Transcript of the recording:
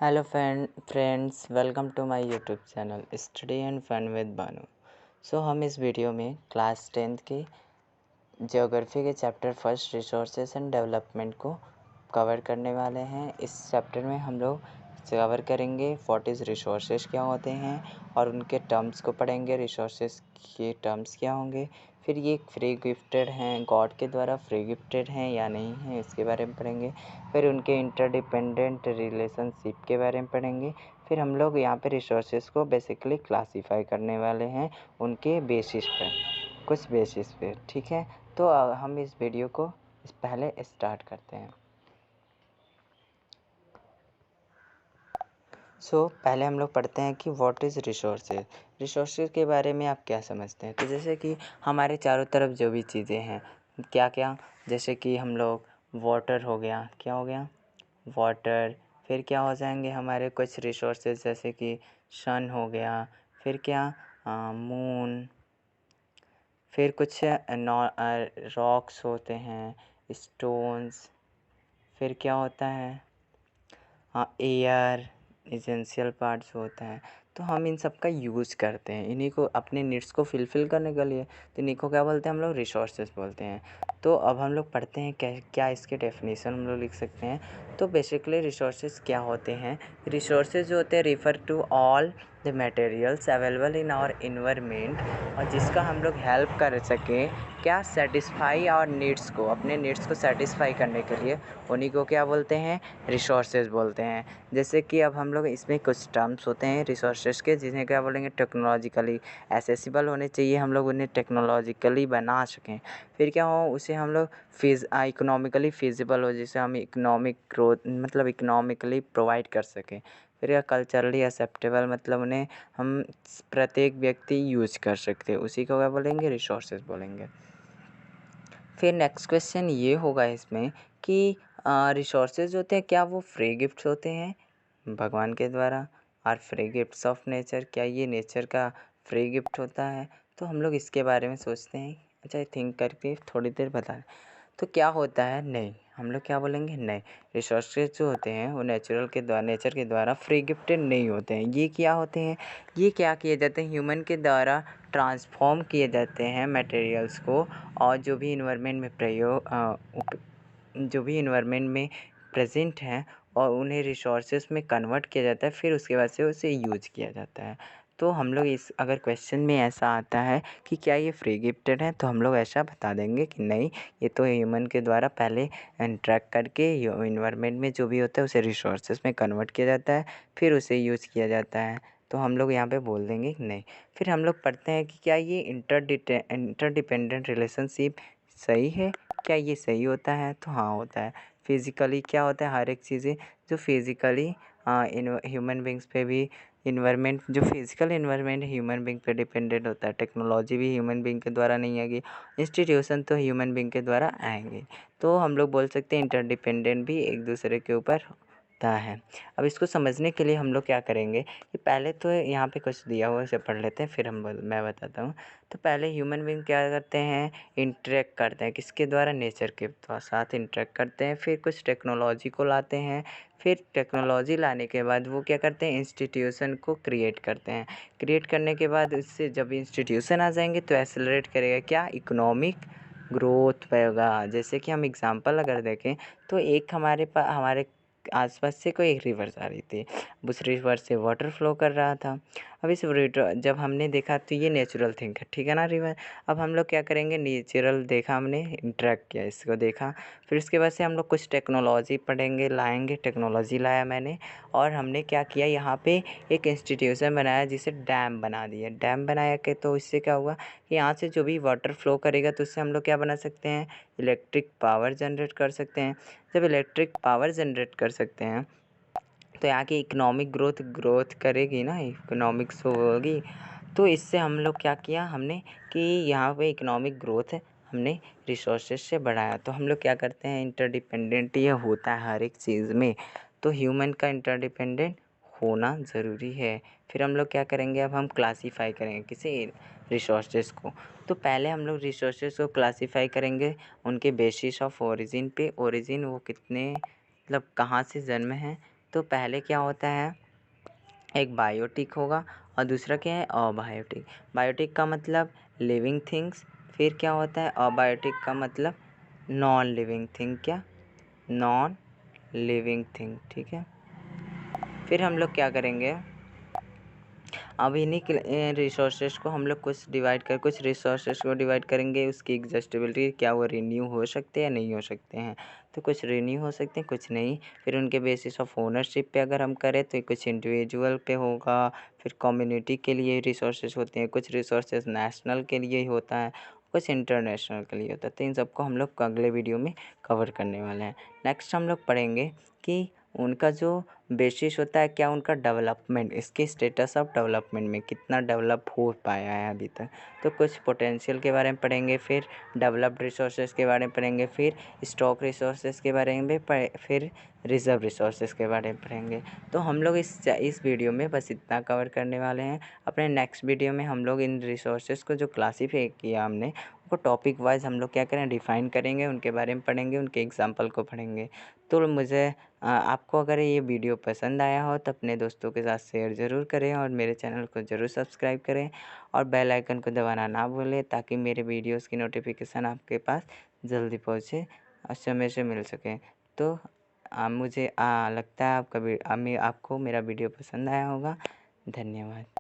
Hello friends, welcome to my YouTube channel study and fun with Banu. हम इस video में class 10th के geography के chapter first resources and development को cover करने वाले हैं। इस चैप्टर में हम लोग कवर करेंगे व्हाट इज़ रिसोर्सेज क्या होते हैं और उनके टर्म्स को पढ़ेंगे। रिसोर्सेज के टर्म्स क्या होंगे, फिर ये फ्री गिफ्टेड हैं, गॉड के द्वारा फ्री गिफ्टेड हैं या नहीं हैं, इसके बारे में पढ़ेंगे। फिर उनके इंटरडिपेंडेंट रिलेशनशिप के बारे में पढ़ेंगे। फिर हम लोग यहाँ पे रिसोर्सेज को बेसिकली क्लासीफाई करने वाले हैं उनके बेसिस पे, कुछ बेसिस पे, ठीक है। तो हम इस वीडियो को पहले स्टार्ट करते हैं। पहले हम लोग पढ़ते हैं कि व्हाट इज़ रिसोर्सेज। रिसोर्सेज के बारे में आप क्या समझते हैं। तो जैसे कि हमारे चारों तरफ जो भी चीज़ें हैं, क्या क्या, जैसे कि हम लोग वाटर हो गया, क्या हो गया, वाटर। फिर क्या हो जाएंगे हमारे कुछ रिसोर्सेज, जैसे कि सन हो गया, फिर क्या, मून, फिर कुछ रॉक्स होते हैं, स्टोन्स, फिर क्या होता है, एयर, एसेंशियल पार्ट्स होता है। तो हम इन सब का यूज़ करते हैं इन्हीं को अपने नीड्स को फिलफ़िल करने के लिए। तो इन्हीं को क्या बोलते हैं हम लोग, रिसोर्सेज बोलते हैं। तो अब हम लोग पढ़ते हैं क्या इसके डेफिनेशन हम लोग लिख सकते हैं। तो बेसिकली रिसोर्सेज क्या होते हैं। रिसोर्सेज जो होते हैं refer to all the materials available in our environment, और जिसका हम लोग हेल्प कर सकें क्या, सेटिस्फाई और नीड्स को, अपने नीड्स को सेटिस्फाई करने के लिए, उन्हीं को क्या बोलते हैं, रिसोर्सेज बोलते हैं। जैसे कि अब हम लोग इसमें कुछ टर्म्स होते हैं रिसोर्सेज के, जिन्हें क्या बोलेंगे, टेक्नोलॉजिकली एसेसिबल होने चाहिए, हम लोग उन्हें टेक्नोलॉजिकली बना सकें। फिर क्या हो, उसे हम लोग इकोनॉमिकली फिजिबल हो, जिसे हम इकोनॉमिक ग्रोथ मतलब इकोनॉमिकली प्रोवाइड कर सकें। फिर या कल्चरली एक्सेप्टेबल, मतलब उन्हें हम प्रत्येक व्यक्ति यूज कर सकते हैं, उसी को क्या बोलेंगे, रिसोर्सेज बोलेंगे। फिर नेक्स्ट क्वेश्चन ये होगा इसमें कि रिसोर्सेज होते हैं क्या वो फ्री गिफ्ट्स होते हैं भगवान के द्वारा, और फ्री गिफ्ट्स ऑफ नेचर, क्या ये नेचर का फ्री गिफ्ट होता है। तो हम लोग इसके बारे में सोचते हैं, अच्छा थिंक करके थोड़ी देर बता। तो क्या होता है, नहीं, हम लोग क्या बोलेंगे, नहीं, रिसोर्सेज जो होते हैं वो नेचर के द्वारा फ्री गिफ्टेड नहीं होते हैं। ये क्या होते हैं, ये क्या किए जाते हैं, ह्यूमन के द्वारा ट्रांसफॉर्म किए जाते हैं मटेरियल्स को, और जो भी इन्वायरमेंट में जो भी इन्वायरमेंट में प्रेजेंट हैं, और उन्हें रिसोर्सेज में कन्वर्ट किया जाता है, फिर उसके बाद से उसे यूज किया जाता है। तो हम लोग अगर क्वेश्चन में ऐसा आता है कि क्या ये फ्री गिफ्टेड है, तो हम लोग ऐसा बता देंगे कि नहीं, ये तो ह्यूमन के द्वारा पहले इंटरेक्ट करके इन्वायरमेंट में जो भी होता है उसे रिसोर्सेज में कन्वर्ट किया जाता है, फिर उसे यूज़ किया जाता है। तो हम लोग यहाँ पे बोल देंगे कि नहीं। फिर हम लोग पढ़ते हैं कि क्या ये इंटरडिपेंडेंट रिलेशनशिप सही है, क्या ये सही होता है। तो हाँ, होता है। फिज़िकली क्या होता है, हर एक चीज़ें जो फिज़िकली ह्यूमन बींग्स पे भी, इन्वायरमेंट जो फिज़िकल इन्वायरमेंट ह्यूमन बींग पे डिपेंडेंट होता है। टेक्नोलॉजी भी ह्यूमन बींग के द्वारा नहीं आएगी, इंस्टीट्यूशन तो ह्यूमन बींग के द्वारा आएंगे। तो हम लोग बोल सकते हैं इंटरडिपेंडेंट भी एक दूसरे के ऊपर होता है। अब इसको समझने के लिए हम लोग क्या करेंगे कि पहले तो यहाँ पे कुछ दिया हुआ है, इसे पढ़ लेते हैं, फिर मैं बताता हूँ। तो पहले ह्यूमन बींग क्या करते हैं, इंटरेक्ट करते हैं, किसके द्वारा, नेचर के साथ इंटरेक्ट करते हैं। फिर कुछ टेक्नोलॉजी को लाते हैं, फिर टेक्नोलॉजी लाने के बाद वो क्या करते हैं, इंस्टीट्यूशन को क्रिएट करते हैं। क्रिएट करने के बाद इससे जब इंस्टीट्यूशन आ जाएंगे तो एक्सेलरेट करेगा क्या, इकोनॉमिक ग्रोथ होगा। जैसे कि हम एग्जांपल अगर देखें तो एक हमारे आसपास से कोई एक रिवर जा रही थी, उस रिवर से वाटर फ्लो कर रहा था। अब इस रिवर जब हमने देखा तो ये नेचुरल थिंग है, ठीक है ना, रिवर। अब हम लोग क्या करेंगे, नेचुरल देखा हमने, इंटरेक्ट किया, इसको देखा, फिर उसके बाद से हम लोग कुछ टेक्नोलॉजी पढ़ेंगे, लाएंगे, टेक्नोलॉजी लाया मैंने, और हमने क्या किया, यहाँ पे एक इंस्टीट्यूशन बनाया जिसे डैम बना दिया। डैम बनाया के तो इससे क्या हुआ कि यहाँ से जो भी वाटर फ्लो करेगा तो उससे हम लोग क्या बना सकते हैं, इलेक्ट्रिक पावर जनरेट कर सकते हैं। जब इलेक्ट्रिक पावर जनरेट कर सकते हैं तो यहाँ की इकोनॉमिक ग्रोथ करेगी ना, इकोनॉमिक्स होगी। तो इससे हम लोग क्या किया हमने कि यहाँ पे इकोनॉमिक ग्रोथ हमने रिसोर्सेज से बढ़ाया। तो हम लोग क्या करते हैं, इंटरडिपेंडेंट ये होता है हर एक चीज़ में, तो ह्यूमन का इंटरडिपेंडेंट होना ज़रूरी है। फिर हम लोग क्या करेंगे, अब हम क्लासीफाई करेंगे किसी रिसोर्सेज को। तो पहले हम लोग रिसोर्सेज को क्लासीफाई करेंगे उनके बेसिस ऑफ ओरिजिन पे। ओरिजिन वो कितने, मतलब कहाँ से जन्म है, तो पहले क्या होता है, एक बायोटिक होगा और दूसरा क्या है, अबायोटिक। बायोटिक का मतलब लिविंग थिंग्स, फिर क्या होता है अबायोटिक का मतलब नॉन लिविंग थिंग, क्या, नॉन लिविंग थिंग, ठीक है। फिर हम लोग क्या करेंगे, अब इन्हीं के रिसोर्सेज को हम लोग कुछ रिसोर्सेज को डिवाइड करेंगे, उसकी एग्जॉस्टिबिलिटी, क्या वो रिन्यू हो सकते हैं या नहीं हो सकते हैं। तो कुछ रिन्यू हो सकते हैं, कुछ नहीं। फिर उनके बेसिस ऑफ ओनरशिप पे अगर हम करें तो कुछ इंडिविजुअल पे होगा, फिर कम्युनिटी के लिए रिसोर्सेज होते हैं, कुछ रिसोर्सेज नेशनल के लिए ही होता है, कुछ इंटरनेशनल के लिए होता है। तो इन सबको हम लोग अगले वीडियो में कवर करने वाले हैं। नेक्स्ट हम लोग पढ़ेंगे कि उनका जो बेसिस होता है, क्या उनका डेवलपमेंट, इसके स्टेटस ऑफ डेवलपमेंट में कितना डेवलप हो पाया है अभी तक। तो कुछ पोटेंशियल के बारे में पढ़ेंगे, फिर डेवलप्ड रिसोर्सेज के बारे में पढ़ेंगे, फिर स्टॉक रिसोर्सेज के बारे में फिर रिजर्व रिसोर्सेज के बारे में पढ़ेंगे। तो हम लोग इस वीडियो में बस इतना कवर करने वाले हैं। अपने नेक्स्ट वीडियो में हम लोग इन रिसोर्सेज को जो क्लासीफाई किया हमने, उनको टॉपिक वाइज हम लोग क्या करें, डिफ़ाइन करेंगे, उनके बारे में पढ़ेंगे, उनके एग्जाम्पल को पढ़ेंगे। तो आपको अगर ये वीडियो पसंद आया हो तो अपने दोस्तों के साथ शेयर ज़रूर करें और मेरे चैनल को ज़रूर सब्सक्राइब करें और बेल आइकन को दबाना ना भूलें, ताकि मेरे वीडियोस की नोटिफिकेशन आपके पास जल्दी पहुँचे और समय से मिल सके। तो मुझे लगता है आपको मेरा वीडियो पसंद आया होगा। धन्यवाद।